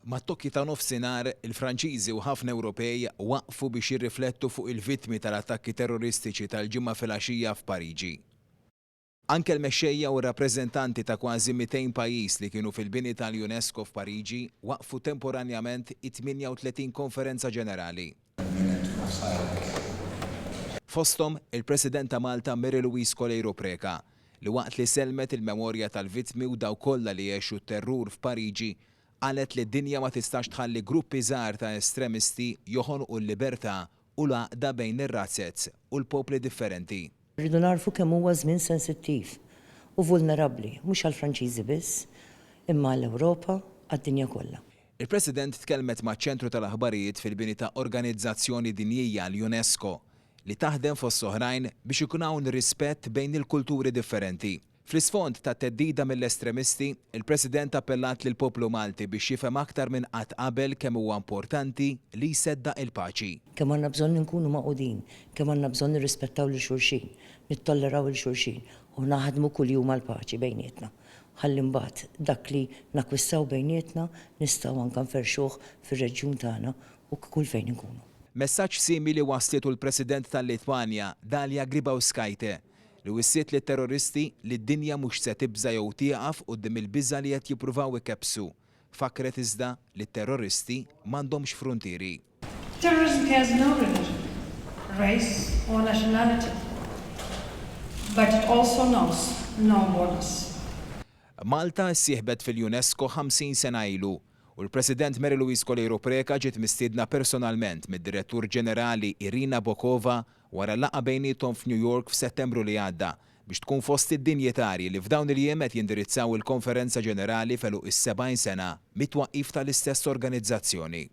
Mat-tokki ta' nofsinhar, il-Franċiżi u ħafna Ewropej waqfu biex jirriflettu fuq il-vittmi tal-attakki terroristiċi tal-ġimgħa filgħaxija f'Pariġi. Anke l-mexxejja u r-rappreżentanti ta' kważi 200 pajjiż li kienu fil-bini tal-UNESCO f'Pariġi waqfu temporanjament it-38 konferenza ġenerali. Fosthom il-President ta' Malta Mary Louise Coleyro Preca li waqt li selmet il-memorja tal-vittmi u daw kollha li jgħixu t-terrur f'Pariġi qalet li d-dinja ma tistax tħalli gruppi żgħar ta' estremisti joħonqu l-libertà u l-għaqda bejn ir-razzezz u l-popli differenti. Rridu narfu kemm huwa żmien sensittiv u vulnerabbli mhux għall-Franċiżi biss, imma għall-Ewropa għad-dinja kollha. Il-President tkellmet maċ-ċentru tal-aħbarijiet fil-bini ta' organizzazzjoni dinjija l-UNESCO li taħdem fost oħrajn biex ikun hawn rispett bejn il-kulturi differenti. Fl-isfond ta' teddida mill-estremisti, il-President appellat lil poplu Malti biex jifhem aktar minn qatt qabel kemm huwa importanti li jseddaq il-paċi. Kemm għandna bżonn nkunu maqudin, kemm għandna bżonn nirrispettaw lil xulxin, nittolleraw lil xulxin u naħdmu kuljum għall-paċi bejnietna. Ħalli mbagħad dak li nakkwissaw bejnietna nistgħu anke nferxuh fir-reġjun tagħna u kull fejn inkunu. Messaġġ simili waslietu l-President tal-Litwanja Dalia Grybauskaitė li wissiet li terroristi li d-dinja mhux se tibża jew tieqaf quddiem il-biża' li qed jippruvaw ikebsu. Fakret iżda li t-terroristi m'għandhomx fruntieri. Terrorism has no religion, race or nationality, but it also knows no borders. Malta ssieħbet fil-UNESCO 50 sena ilu u l-President Mary Louise Coleyro Preca ġiet mistiedna personalment mid-Direttur Ġenerali Irina Bokova wara laqgħa bejniethom f'New York f'Settembru li għadda biex tkun fost id-dinjetarji li f'dawn il-jiem qed jindirizzaw il-Konferenza Ġenerali feluq is-70 sena mit-twaqqif tal-istess organizzazzjoni.